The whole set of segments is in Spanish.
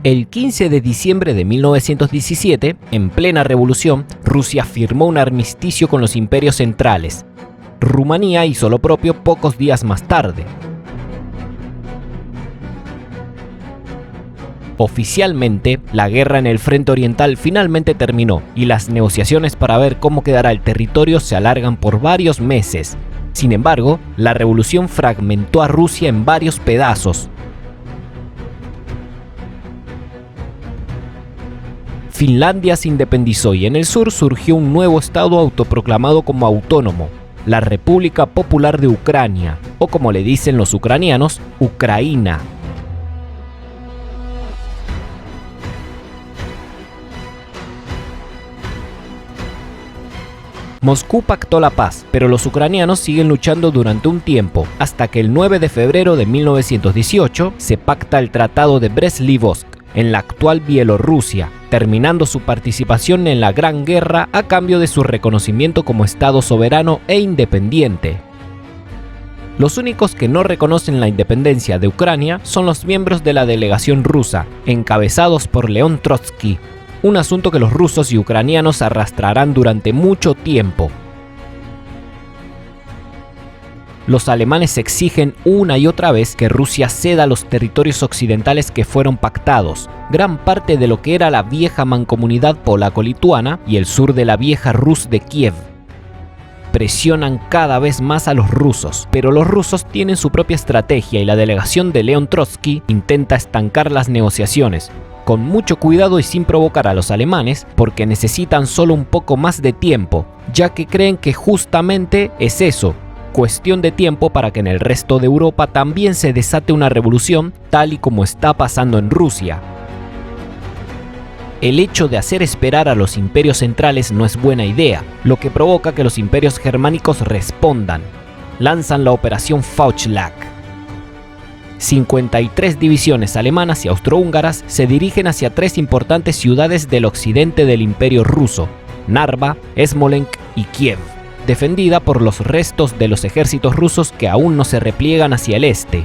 El 15 de diciembre de 1917, en plena revolución, Rusia firmó un armisticio con los imperios centrales. Rumanía hizo lo propio pocos días más tarde. Oficialmente, la guerra en el frente oriental finalmente terminó y las negociaciones para ver cómo quedará el territorio se alargan por varios meses. Sin embargo, la revolución fragmentó a Rusia en varios pedazos. Finlandia se independizó y en el sur surgió un nuevo estado autoproclamado como autónomo, la República Popular de Ucrania, o como le dicen los ucranianos, Ucraina. Moscú pactó la paz, pero los ucranianos siguen luchando durante un tiempo, hasta que el 9 de febrero de 1918 se pacta el Tratado de Brest-Litovsk en la actual Bielorrusia, terminando su participación en la Gran Guerra a cambio de su reconocimiento como Estado soberano e independiente. Los únicos que no reconocen la independencia de Ucrania son los miembros de la delegación rusa, encabezados por León Trotsky, un asunto que los rusos y ucranianos arrastrarán durante mucho tiempo. Los alemanes exigen una y otra vez que Rusia ceda los territorios occidentales que fueron pactados, gran parte de lo que era la vieja mancomunidad polaco-lituana y el sur de la vieja Rus de Kiev. Presionan cada vez más a los rusos, pero los rusos tienen su propia estrategia y la delegación de León Trotsky intenta estancar las negociaciones, con mucho cuidado y sin provocar a los alemanes, porque necesitan solo un poco más de tiempo, ya que creen que justamente es eso, cuestión de tiempo para que en el resto de Europa también se desate una revolución, tal y como está pasando en Rusia. El hecho de hacer esperar a los imperios centrales no es buena idea, lo que provoca que los imperios germánicos respondan. Lanzan la operación Fauchlag. 53 divisiones alemanas y austrohúngaras se dirigen hacia tres importantes ciudades del occidente del Imperio ruso, Narva, Smolensk y Kiev, defendida por los restos de los ejércitos rusos que aún no se repliegan hacia el este.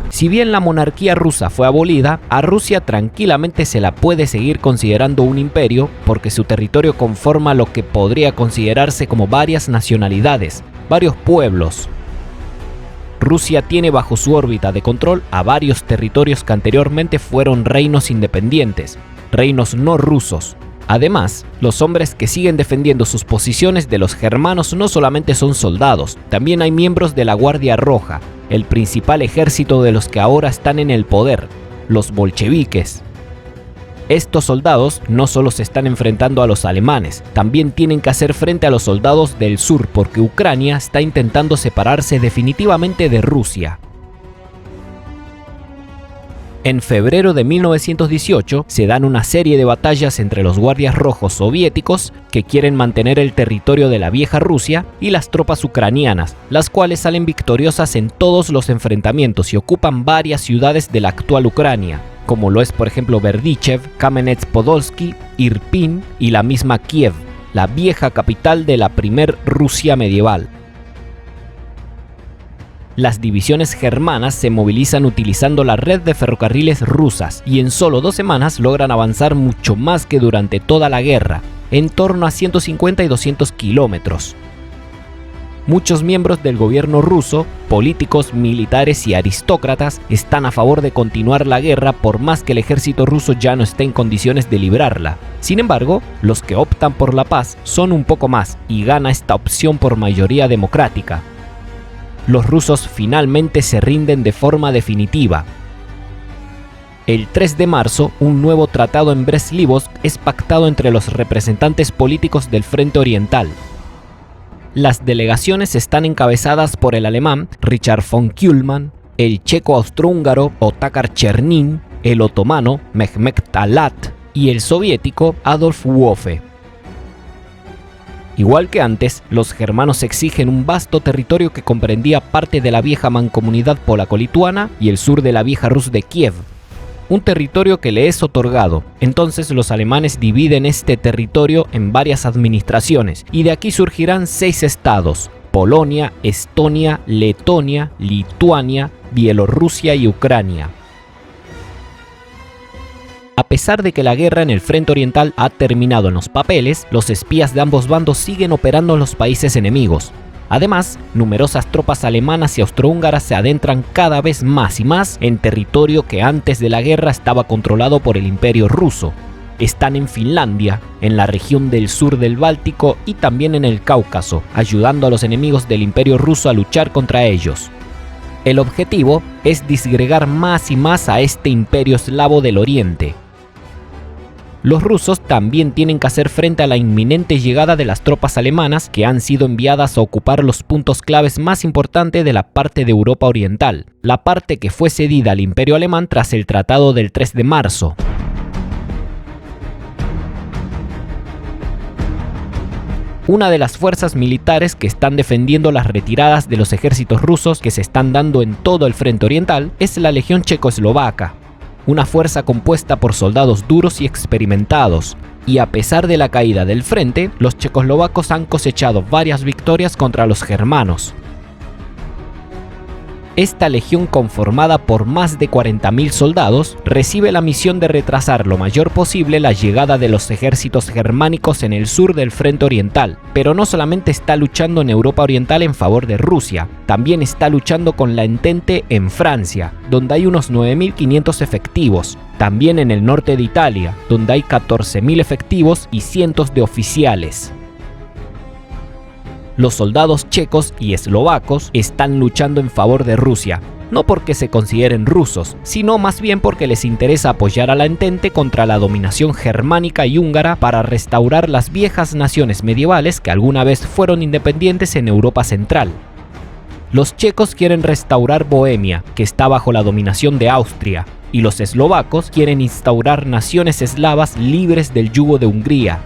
Si bien la monarquía rusa fue abolida, a Rusia tranquilamente se la puede seguir considerando un imperio porque su territorio conforma lo que podría considerarse como varias nacionalidades, varios pueblos. Rusia tiene bajo su órbita de control a varios territorios que anteriormente fueron reinos independientes, reinos no rusos. Además, los hombres que siguen defendiendo sus posiciones de los germanos no solamente son soldados, también hay miembros de la Guardia Roja, el principal ejército de los que ahora están en el poder, los bolcheviques. Estos soldados no solo se están enfrentando a los alemanes, también tienen que hacer frente a los soldados del sur porque Ucrania está intentando separarse definitivamente de Rusia. En febrero de 1918 se dan una serie de batallas entre los guardias rojos soviéticos que quieren mantener el territorio de la vieja Rusia y las tropas ucranianas, las cuales salen victoriosas en todos los enfrentamientos y ocupan varias ciudades de la actual Ucrania, como lo es por ejemplo Berdichev, Kamenets-Podolsky, Irpin y la misma Kiev, la vieja capital de la primer Rusia medieval. Las divisiones germanas se movilizan utilizando la red de ferrocarriles rusas y en solo 2 semanas logran avanzar mucho más que durante toda la guerra, en torno a 150 y 200 kilómetros. Muchos miembros del gobierno ruso, políticos, militares y aristócratas están a favor de continuar la guerra por más que el ejército ruso ya no esté en condiciones de librarla. Sin embargo, los que optan por la paz son un poco más y gana esta opción por mayoría democrática. Los rusos finalmente se rinden de forma definitiva. El 3 de marzo, un nuevo tratado en Brest-Litovsk es pactado entre los representantes políticos del Frente Oriental. Las delegaciones están encabezadas por el alemán Richard von Kuhlmann, el checo austrohúngaro Otakar Chernin, el otomano Mehmet Talat y el soviético Adolf Wolfe. Igual que antes, los germanos exigen un vasto territorio que comprendía parte de la vieja mancomunidad polaco-lituana y el sur de la vieja Rus de Kiev, un territorio que le es otorgado. Entonces los alemanes dividen este territorio en varias administraciones y de aquí surgirán 6 estados: Polonia, Estonia, Letonia, Lituania, Bielorrusia y Ucrania. A pesar de que la guerra en el frente oriental ha terminado en los papeles, los espías de ambos bandos siguen operando en los países enemigos. Además, numerosas tropas alemanas y austrohúngaras se adentran cada vez más y más en territorio que antes de la guerra estaba controlado por el Imperio ruso. Están en Finlandia, en la región del sur del Báltico y también en el Cáucaso, ayudando a los enemigos del Imperio ruso a luchar contra ellos. El objetivo es disgregar más y más a este imperio eslavo del oriente. Los rusos también tienen que hacer frente a la inminente llegada de las tropas alemanas que han sido enviadas a ocupar los puntos claves más importantes de la parte de Europa Oriental, la parte que fue cedida al Imperio Alemán tras el Tratado del 3 de marzo. Una de las fuerzas militares que están defendiendo las retiradas de los ejércitos rusos que se están dando en todo el frente oriental es la Legión Checoslovaca, una fuerza compuesta por soldados duros y experimentados, y a pesar de la caída del frente, los checoslovacos han cosechado varias victorias contra los germanos. Esta legión, conformada por más de 40.000 soldados, recibe la misión de retrasar lo mayor posible la llegada de los ejércitos germánicos en el sur del frente oriental, pero no solamente está luchando en Europa Oriental en favor de Rusia, también está luchando con la Entente en Francia, donde hay unos 9.500 efectivos, también en el norte de Italia, donde hay 14.000 efectivos y cientos de oficiales. Los soldados checos y eslovacos están luchando en favor de Rusia, no porque se consideren rusos, sino más bien porque les interesa apoyar a la Entente contra la dominación germánica y húngara para restaurar las viejas naciones medievales que alguna vez fueron independientes en Europa Central. Los checos quieren restaurar Bohemia, que está bajo la dominación de Austria, y los eslovacos quieren instaurar naciones eslavas libres del yugo de Hungría.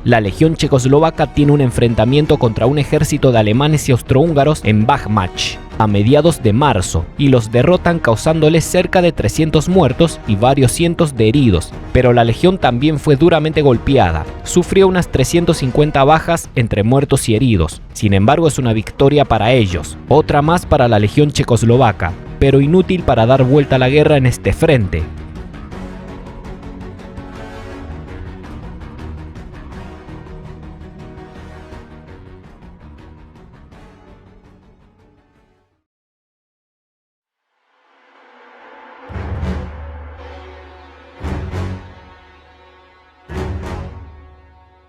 La Legión Checoslovaca tiene un enfrentamiento contra un ejército de alemanes y austrohúngaros en Bajmach a mediados de marzo y los derrotan causándoles cerca de 300 muertos y varios cientos de heridos, pero la legión también fue duramente golpeada, sufrió unas 350 bajas entre muertos y heridos. Sin embargo, es una victoria para ellos, otra más para la Legión Checoslovaca, pero inútil para dar vuelta a la guerra en este frente.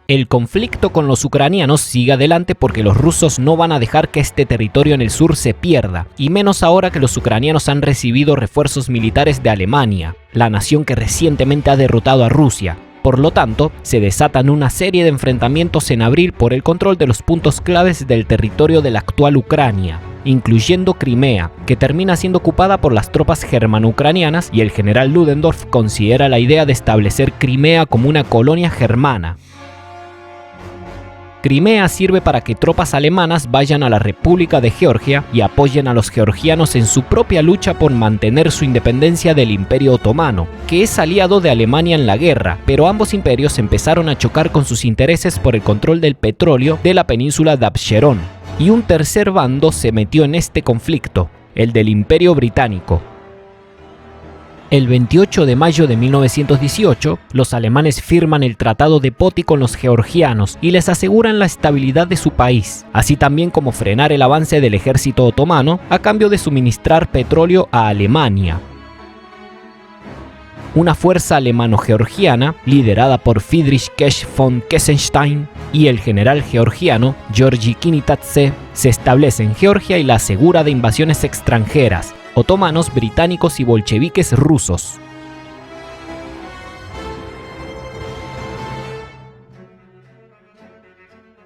El conflicto con los ucranianos sigue adelante porque los rusos no van a dejar que este territorio en el sur se pierda, y menos ahora que los ucranianos han recibido refuerzos militares de Alemania, la nación que recientemente ha derrotado a Rusia. Por lo tanto, se desatan una serie de enfrentamientos en abril por el control de los puntos claves del territorio de la actual Ucrania, incluyendo Crimea, que termina siendo ocupada por las tropas germano-ucranianas, y el general Ludendorff considera la idea de establecer Crimea como una colonia germana. Crimea sirve para que tropas alemanas vayan a la República de Georgia y apoyen a los georgianos en su propia lucha por mantener su independencia del Imperio Otomano, que es aliado de Alemania en la guerra, pero ambos imperios empezaron a chocar con sus intereses por el control del petróleo de la península de Absherón, y un tercer bando se metió en este conflicto, el del Imperio Británico. El 28 de mayo de 1918, los alemanes firman el Tratado de Poti con los georgianos y les aseguran la estabilidad de su país, así también como frenar el avance del ejército otomano a cambio de suministrar petróleo a Alemania. Una fuerza alemano-georgiana, liderada por Friedrich Kesch von Kessenstein y el general georgiano Georgi Knitatse, se establece en Georgia y la asegura de invasiones extranjeras, otomanos, británicos y bolcheviques rusos.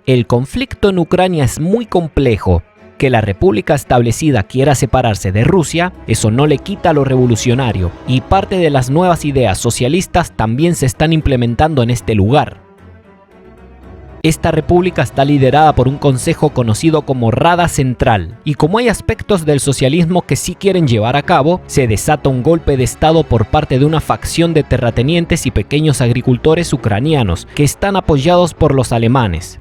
El conflicto en Ucrania es muy complejo. Que la república establecida quiera separarse de Rusia, eso no le quita lo revolucionario, y parte de las nuevas ideas socialistas también se están implementando en este lugar. Esta república está liderada por un consejo conocido como Rada Central, y como hay aspectos del socialismo que sí quieren llevar a cabo, se desata un golpe de estado por parte de una facción de terratenientes y pequeños agricultores ucranianos que están apoyados por los alemanes.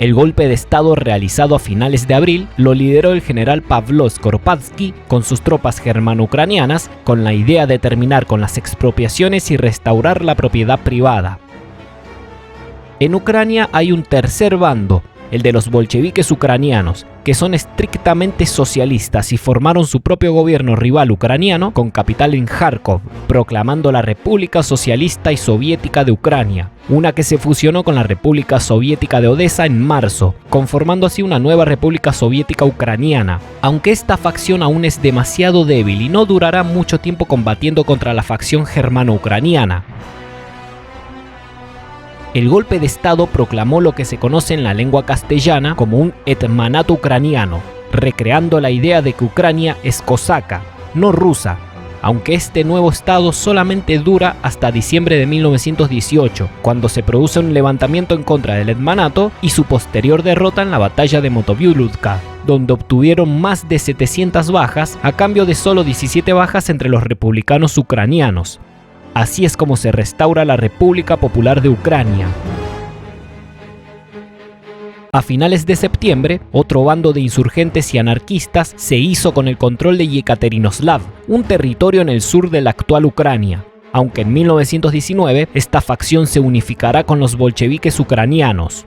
El golpe de estado realizado a finales de abril lo lideró el general Pavlo Skoropadsky con sus tropas germano-ucranianas, con la idea de terminar con las expropiaciones y restaurar la propiedad privada. En Ucrania hay un tercer bando, el de los bolcheviques ucranianos, que son estrictamente socialistas y formaron su propio gobierno rival ucraniano con capital en Kharkov, proclamando la República Socialista y Soviética de Ucrania, una que se fusionó con la República Soviética de Odessa en marzo, conformando así una nueva República Soviética Ucraniana, aunque esta facción aún es demasiado débil y no durará mucho tiempo combatiendo contra la facción germano-ucraniana. El golpe de estado proclamó lo que se conoce en la lengua castellana como un hetmanato ucraniano, recreando la idea de que Ucrania es cosaca, no rusa, aunque este nuevo estado solamente dura hasta diciembre de 1918, cuando se produce un levantamiento en contra del hetmanato y su posterior derrota en la batalla de Motoviuludka, donde obtuvieron más de 700 bajas a cambio de solo 17 bajas entre los republicanos ucranianos. Así es como se restaura la República Popular de Ucrania. A finales de septiembre, otro bando de insurgentes y anarquistas se hizo con el control de Yekaterinoslav, un territorio en el sur de la actual Ucrania, aunque en 1919 esta facción se unificará con los bolcheviques ucranianos.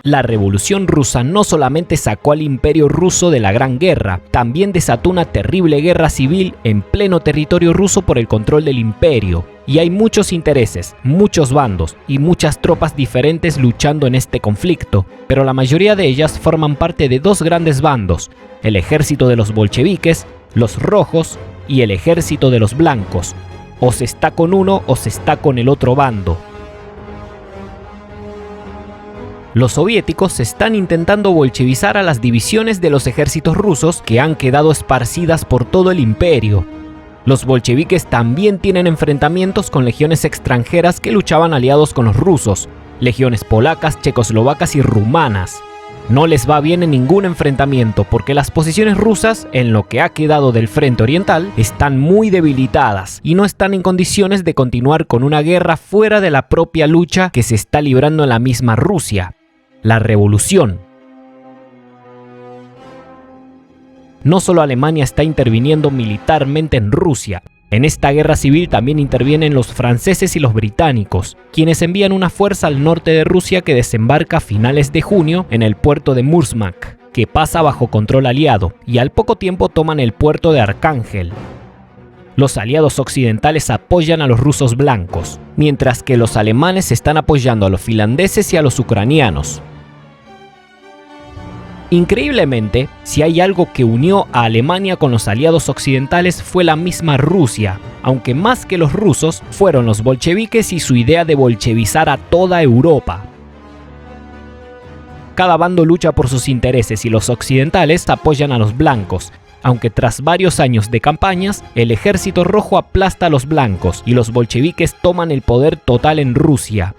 La Revolución Rusa no solamente sacó al Imperio Ruso de la Gran Guerra, también desató una terrible guerra civil en pleno territorio ruso por el control del imperio. Y hay muchos intereses, muchos bandos y muchas tropas diferentes luchando en este conflicto, pero la mayoría de ellas forman parte de dos grandes bandos: el ejército de los bolcheviques, los rojos, y el ejército de los blancos. O se está con uno o se está con el otro bando. Los soviéticos están intentando bolchevizar a las divisiones de los ejércitos rusos que han quedado esparcidas por todo el imperio. Los bolcheviques también tienen enfrentamientos con legiones extranjeras que luchaban aliados con los rusos, legiones polacas, checoslovacas y rumanas. No les va bien en ningún enfrentamiento porque las posiciones rusas, en lo que ha quedado del frente oriental, están muy debilitadas y no están en condiciones de continuar con una guerra fuera de la propia lucha que se está librando en la misma Rusia. La revolución. No solo Alemania está interviniendo militarmente en Rusia. En esta guerra civil también intervienen los franceses y los británicos, quienes envían una fuerza al norte de Rusia que desembarca a finales de junio en el puerto de Murmansk, que pasa bajo control aliado, y al poco tiempo toman el puerto de Arcángel. Los aliados occidentales apoyan a los rusos blancos, mientras que los alemanes están apoyando a los finlandeses y a los ucranianos. Increíblemente, si hay algo que unió a Alemania con los aliados occidentales fue la misma Rusia, aunque más que los rusos fueron los bolcheviques y su idea de bolchevizar a toda Europa. Cada bando lucha por sus intereses y los occidentales apoyan a los blancos, aunque tras varios años de campañas, el ejército rojo aplasta a los blancos y los bolcheviques toman el poder total en Rusia.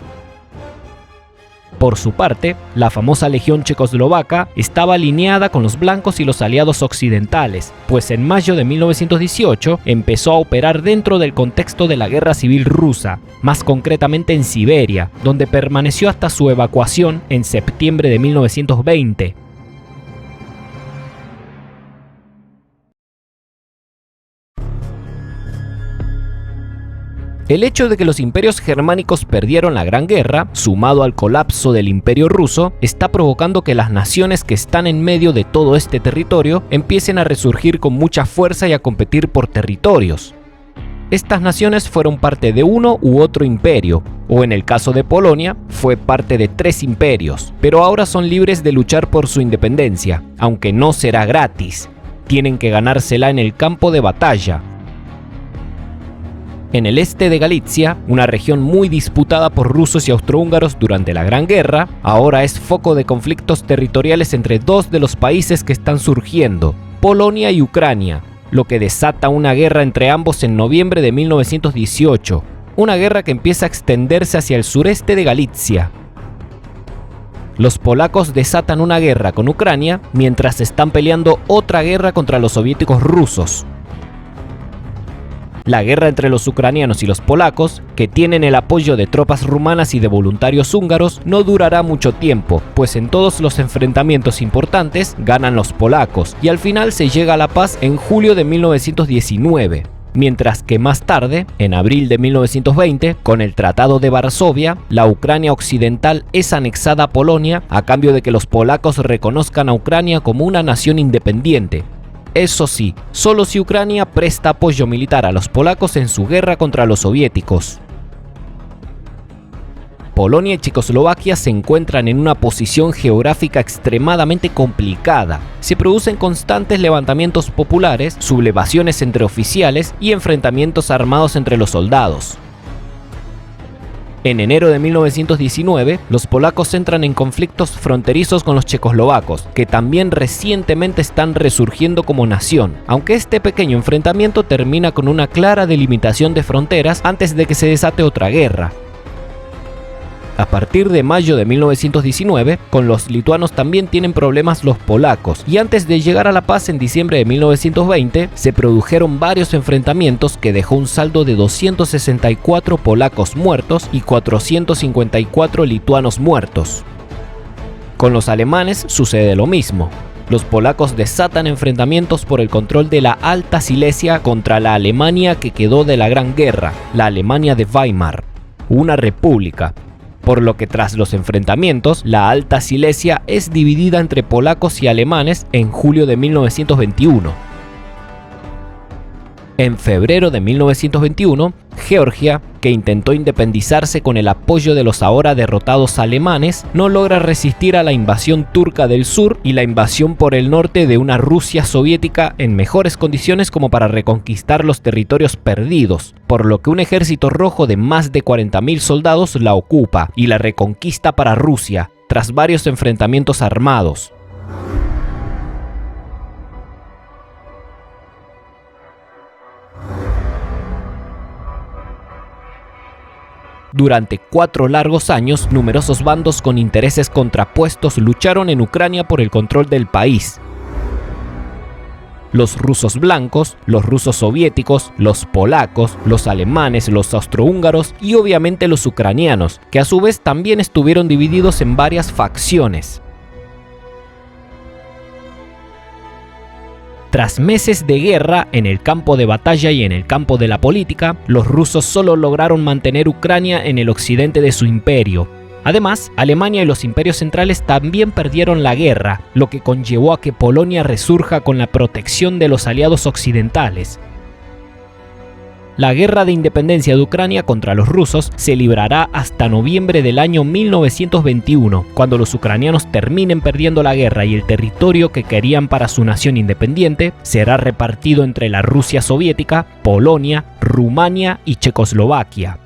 Por su parte, la famosa legión checoslovaca estaba alineada con los blancos y los aliados occidentales, pues en mayo de 1918 empezó a operar dentro del contexto de la Guerra Civil Rusa, más concretamente en Siberia, donde permaneció hasta su evacuación en septiembre de 1920. El hecho de que los imperios germánicos perdieron la Gran Guerra, sumado al colapso del Imperio Ruso, está provocando que las naciones que están en medio de todo este territorio empiecen a resurgir con mucha fuerza y a competir por territorios. Estas naciones fueron parte de uno u otro imperio, o en el caso de Polonia, fue parte de 3 imperios, pero ahora son libres de luchar por su independencia, aunque no será gratis. Tienen que ganársela en el campo de batalla. En el este de Galicia, una región muy disputada por rusos y austrohúngaros durante la Gran Guerra, ahora es foco de conflictos territoriales entre 2 de los países que están surgiendo, Polonia y Ucrania. lo que desata una guerra entre ambos en noviembre de 1918, una guerra que empieza a extenderse hacia el sureste de Galicia. Los polacos desatan una guerra con Ucrania mientras están peleando otra guerra contra los soviéticos rusos. La guerra entre los ucranianos y los polacos, que tienen el apoyo de tropas rumanas y de voluntarios húngaros, no durará mucho tiempo, pues en todos los enfrentamientos importantes ganan los polacos, y al final se llega a la paz en julio de 1919. Mientras que más tarde, en abril de 1920, con el Tratado de Varsovia, la Ucrania occidental es anexada a Polonia a cambio de que los polacos reconozcan a Ucrania como una nación independiente. Eso sí, solo si Ucrania presta apoyo militar a los polacos en su guerra contra los soviéticos. Polonia y Checoslovaquia se encuentran en una posición geográfica extremadamente complicada. Se producen constantes levantamientos populares, sublevaciones entre oficiales y enfrentamientos armados entre los soldados. En enero de 1919, los polacos entran en conflictos fronterizos con los checoslovacos, que también recientemente están resurgiendo como nación, aunque este pequeño enfrentamiento termina con una clara delimitación de fronteras antes de que se desate otra guerra. A partir de mayo de 1919, con los lituanos también tienen problemas los polacos, y antes de llegar a la paz en diciembre de 1920, se produjeron varios enfrentamientos que dejó un saldo de 264 polacos muertos y 454 lituanos muertos. Con los alemanes sucede lo mismo. Los polacos desatan enfrentamientos por el control de la Alta Silesia contra la Alemania que quedó de la Gran Guerra, la Alemania de Weimar, una república. Por lo que tras los enfrentamientos, la Alta Silesia es dividida entre polacos y alemanes en julio de 1921. En febrero de 1921, Georgia, que intentó independizarse con el apoyo de los ahora derrotados alemanes, no logra resistir a la invasión turca del sur y la invasión por el norte de una Rusia soviética en mejores condiciones como para reconquistar los territorios perdidos, por lo que un ejército rojo de más de 40.000 soldados la ocupa y la reconquista para Rusia, tras varios enfrentamientos armados. Durante 4 largos años, numerosos bandos con intereses contrapuestos lucharon en Ucrania por el control del país. Los rusos blancos, los rusos soviéticos, los polacos, los alemanes, los austrohúngaros y obviamente los ucranianos, que a su vez también estuvieron divididos en varias facciones. Tras meses de guerra en el campo de batalla y en el campo de la política, los rusos solo lograron mantener Ucrania en el occidente de su imperio. Además, Alemania y los imperios centrales también perdieron la guerra, lo que conllevó a que Polonia resurja con la protección de los aliados occidentales. La guerra de independencia de Ucrania contra los rusos se librará hasta noviembre del año 1921, cuando los ucranianos terminen perdiendo la guerra y el territorio que querían para su nación independiente será repartido entre la Rusia soviética, Polonia, Rumania y Checoslovaquia.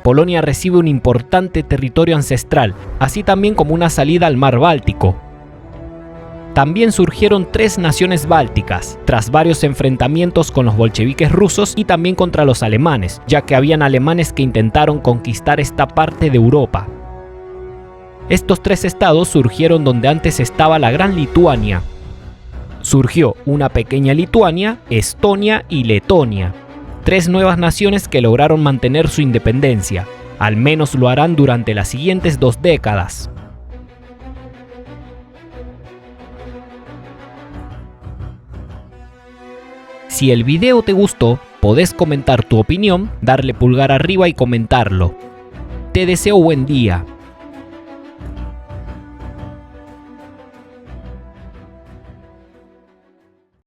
Polonia recibe un importante territorio ancestral, así también como una salida al mar Báltico. También surgieron 3 naciones bálticas, tras varios enfrentamientos con los bolcheviques rusos y también contra los alemanes, ya que habían alemanes que intentaron conquistar esta parte de Europa. Estos 3 estados surgieron donde antes estaba la Gran Lituania. Surgió una pequeña Lituania, Estonia y Letonia. 3 nuevas naciones que lograron mantener su independencia, al menos lo harán durante las siguientes 2 décadas. Si el video te gustó, podés comentar tu opinión, darle pulgar arriba y comentarlo. Te deseo buen día.